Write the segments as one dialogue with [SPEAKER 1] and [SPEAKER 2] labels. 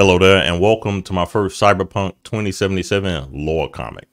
[SPEAKER 1] Hello there, and welcome to my first Cyberpunk 2077 lore comic.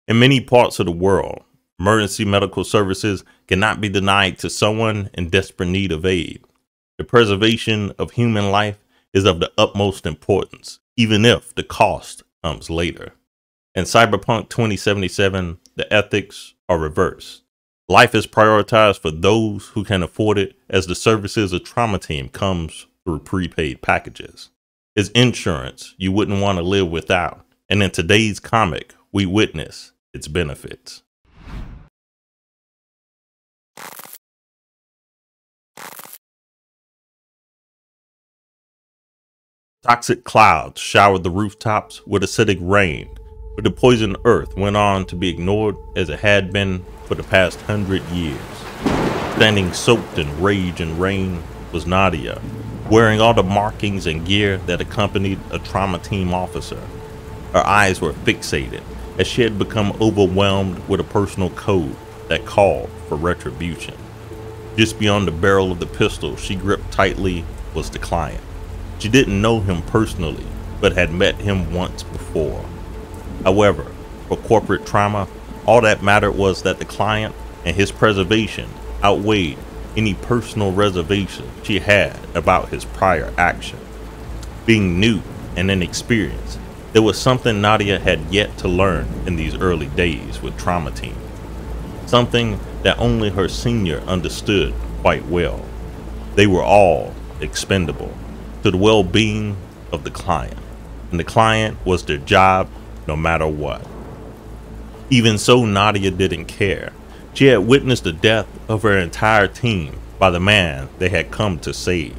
[SPEAKER 1] In many parts of the world, emergency medical services cannot be denied to someone in desperate need of aid. The preservation of human life is of the utmost importance, even if the cost comes later. In Cyberpunk 2077, the ethics are reversed. Life is prioritized for those who can afford it, as the services of Trauma Team comes through prepaid packages. It's insurance you wouldn't want to live without, and in today's comic, we witness its benefits. Toxic clouds showered the rooftops with acidic rain, but the poisoned earth went on to be ignored as it had been for the past 100 years. Standing soaked in rage and rain was Nadia, wearing all the markings and gear that accompanied a Trauma Team officer. Her eyes were fixated as she had become overwhelmed with a personal code that called for retribution. Just beyond the barrel of the pistol she gripped tightly was the client. She didn't know him personally, but had met him once before. However, for corporate trauma, all that mattered was that the client and his preservation outweighed any personal reservation she had about his prior action. Being new and inexperienced, there was something Nadia had yet to learn in these early days with Trauma Team. Something that only her senior understood quite well. They were all expendable to the well-being of the client, and the client was their job no matter what. Even so, Nadia didn't care. She had witnessed the death of her entire team by the man they had come to save,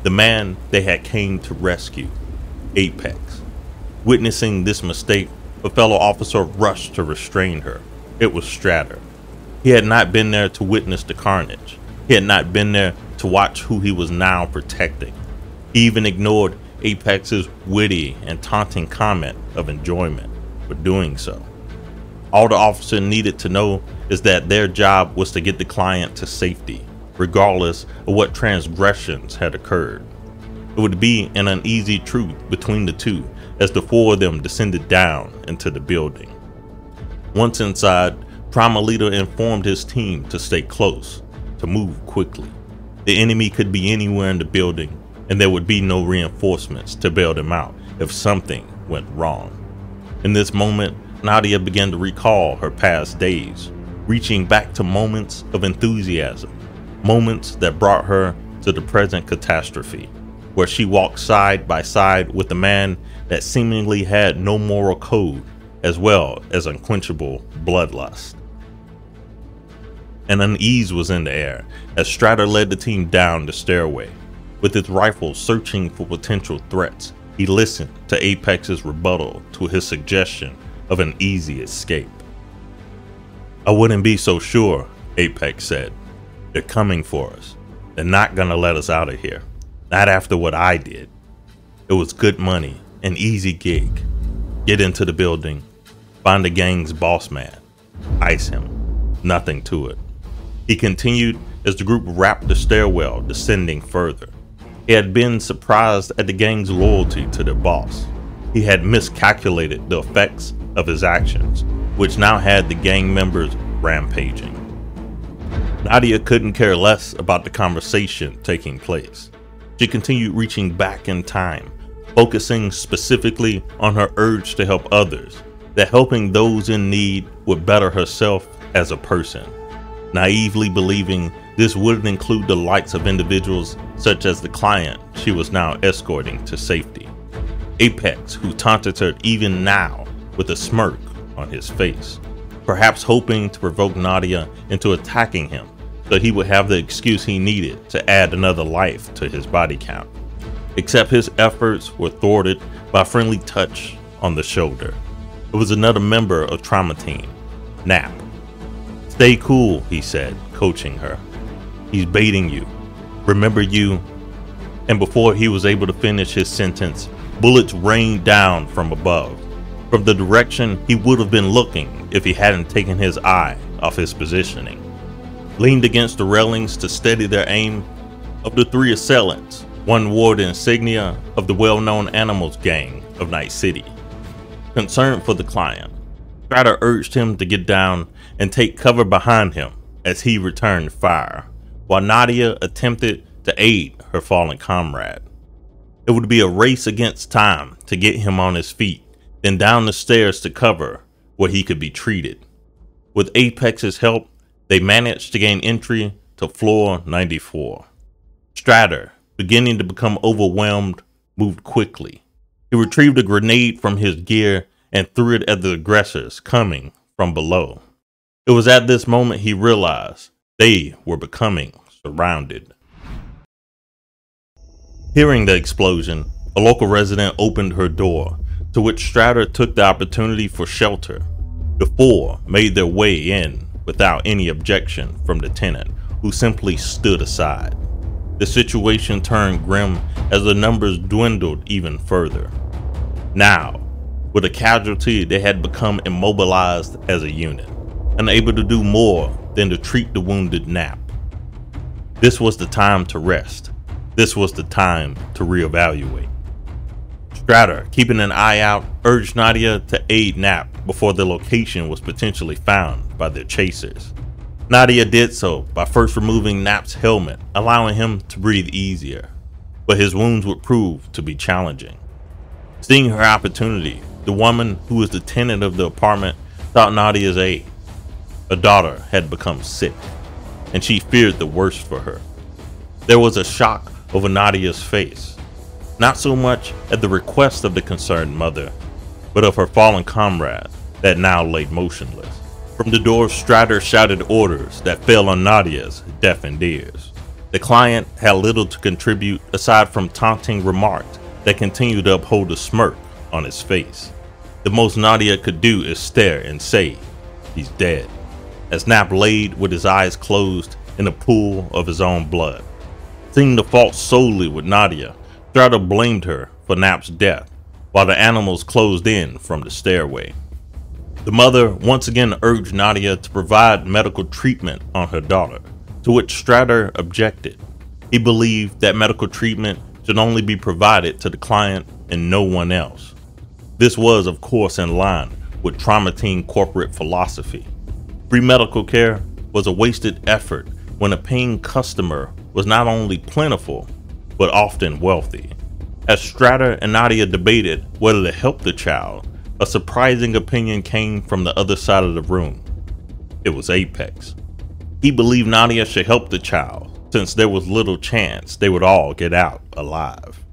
[SPEAKER 1] the man they had came to rescue, Apex. Witnessing this mistake, a fellow officer rushed to restrain her. It was Stratter. He had not been there to witness the carnage. He had not been there to watch who he was now protecting. He even ignored Apex's witty and taunting comment of enjoyment for doing so. All the officer needed to know is that their job was to get the client to safety, regardless of what transgressions had occurred. It would be an uneasy truth between the two as the four of them descended down into the building. Once inside, Trauma Leader informed his team to stay close, to move quickly. The enemy could be anywhere in the building, and there would be no reinforcements to bail them out if something went wrong. In this moment, Nadia began to recall her past days, reaching back to moments of enthusiasm, moments that brought her to the present catastrophe, where she walked side by side with a man that seemingly had no moral code, as well as unquenchable bloodlust. An unease was in the air as Stratter led the team down the stairway. With his rifle searching for potential threats, he listened to Apex's rebuttal to his suggestion of an easy escape. "I wouldn't be so sure," Apex said. "They're coming for us. They're not gonna let us out of here. Not after what I did. It was good money, an easy gig. Get into the building, find the gang's boss man, ice him. Nothing to it." He continued as the group wrapped the stairwell, descending further. He had been surprised at the gang's loyalty to their boss. He had miscalculated the effects of his actions, which now had the gang members rampaging. Nadia couldn't care less about the conversation taking place. She continued reaching back in time, focusing specifically on her urge to help others, that helping those in need would better herself as a person, naively believing this would include the likes of individuals such as the client she was now escorting to safety. Apex, who taunted her even now with a smirk on his face, perhaps hoping to provoke Nadia into attacking him so he would have the excuse he needed to add another life to his body count. Except his efforts were thwarted by a friendly touch on the shoulder. It was another member of Trauma Team, Nap. "Stay cool," he said, coaching her. "He's baiting you. Remember you?" And before he was able to finish his sentence, bullets rained down from above, from the direction he would have been looking if he hadn't taken his eye off his positioning. Leaned against the railings to steady their aim, of the three assailants, one wore the insignia of the well-known animals gang of Night City. Concerned for the client, Strider urged him to get down and take cover behind him as he returned fire, while Nadia attempted to aid her fallen comrade. It would be a race against time to get him on his feet, then down the stairs to cover where he could be treated. With Apex's help, they managed to gain entry to floor 94. Strider, beginning to become overwhelmed, moved quickly. He retrieved a grenade from his gear and threw it at the aggressors coming from below. It was at this moment he realized they were becoming surrounded. Hearing the explosion, a local resident opened her door, to which Strider took the opportunity for shelter. The four made their way in without any objection from the tenant, who simply stood aside. The situation turned grim as the numbers dwindled even further. Now, with a casualty, they had become immobilized as a unit, unable to do more than to treat the wounded Nap. This was the time to rest. This was the time to reevaluate. Strider, keeping an eye out, urged Nadia to aid Nap before the location was potentially found by their chasers. Nadia did so by first removing Nap's helmet, allowing him to breathe easier, but his wounds would prove to be challenging. Seeing her opportunity, the woman who was the tenant of the apartment sought Nadia's aid. Her daughter had become sick, and she feared the worst for her. There was a shock over Nadia's face, not so much at the request of the concerned mother, but of her fallen comrade that now lay motionless. From the door, Strider shouted orders that fell on Nadia's deafened ears. The client had little to contribute aside from taunting remarks that continued to uphold a smirk on his face. The most Nadia could do is stare and say, "He's dead," as Nap laid with his eyes closed in a pool of his own blood. Seeing the fault solely with Nadia, Strider blamed her for Nap's death, while the animals closed in from the stairway. The mother once again urged Nadia to provide medical treatment on her daughter, to which Strider objected. He believed that medical treatment should only be provided to the client and no one else. This was, of course, in line with trauma team corporate philosophy. Free medical care was a wasted effort when a paying customer was not only plentiful, but often wealthy. As Strider and Nadia debated whether to help the child, a surprising opinion came from the other side of the room. It was Apex. He believed Nadia should help the child, since there was little chance they would all get out alive.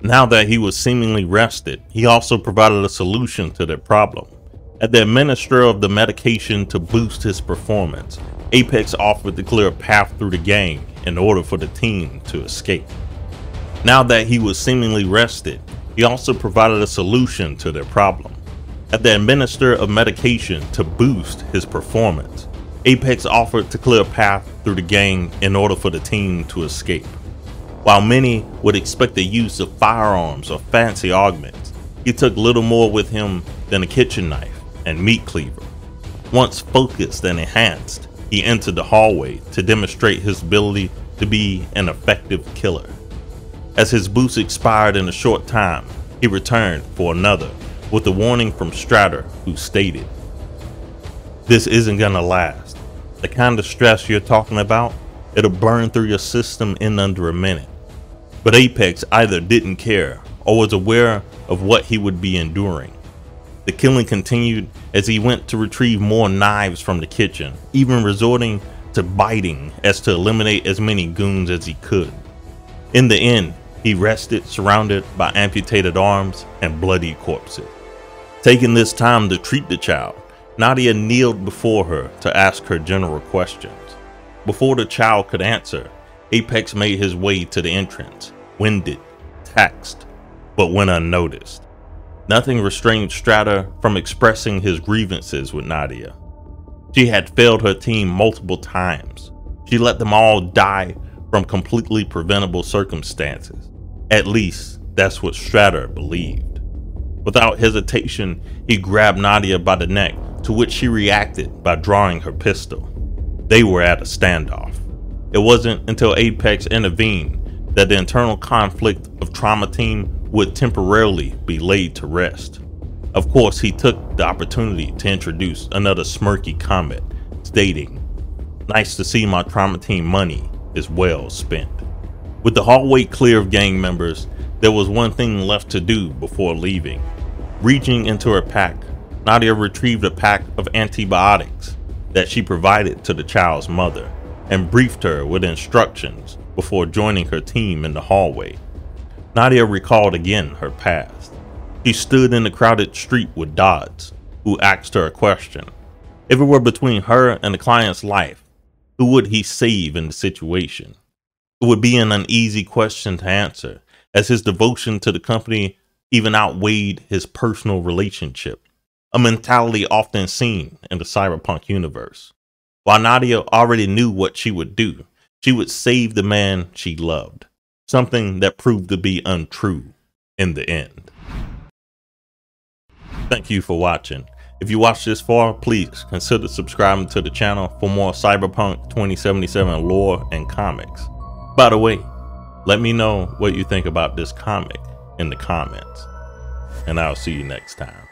[SPEAKER 1] Now that he was seemingly rested, he also provided a solution to their problem. As the administrator of the medication to boost his performance, Apex offered to clear a path through the gang in order for the team to escape. Now that he was seemingly rested, he also provided a solution to their problem. As the administrator of medication to boost his performance, Apex offered to clear a path through the gang in order for the team to escape. While many would expect the use of firearms or fancy augments, he took little more with him than a kitchen knife and meat cleaver. Once focused and enhanced, he entered the hallway to demonstrate his ability to be an effective killer. As his boost expired in a short time, he returned for another with a warning from Strider, who stated, "This isn't gonna last. The kind of stress you're talking about, it'll burn through your system in under a minute." But Apex either didn't care or was aware of what he would be enduring. The killing continued as he went to retrieve more knives from the kitchen, even resorting to biting as to eliminate as many goons as he could. In the end, he rested surrounded by amputated arms and bloody corpses. Taking this time to treat the child, Nadia kneeled before her to ask her general questions. Before the child could answer, Apex made his way to the entrance, winded, taxed, but went unnoticed. Nothing restrained Strider from expressing his grievances with Nadia. She had failed her team multiple times. She let them all die from completely preventable circumstances. At least, that's what Strider believed. Without hesitation, he grabbed Nadia by the neck, to which she reacted by drawing her pistol. They were at a standoff. It wasn't until Apex intervened that the internal conflict of Trauma Team would temporarily be laid to rest. Of course, he took the opportunity to introduce another smirky comment, stating, "Nice to see my Trauma Team money is well spent." With the hallway clear of gang members, there was one thing left to do before leaving. Reaching into her pack, Nadia retrieved a pack of antibiotics that she provided to the child's mother and briefed her with instructions before joining her team in the hallway. Nadia recalled again her past. She stood in the crowded street with Dodds, who asked her a question. If it were between her and the client's life, who would he save in the situation? It would be an uneasy question to answer, as his devotion to the company even outweighed his personal relationship, a mentality often seen in the Cyberpunk universe. While Nadia already knew what she would do, she would save the man she loved, something that proved to be untrue in the end. Thank you for watching. If you watched this far, please consider subscribing to the channel for more Cyberpunk 2077 lore and comics. By the way, let me know what you think about this comic in the comments, and I'll see you next time.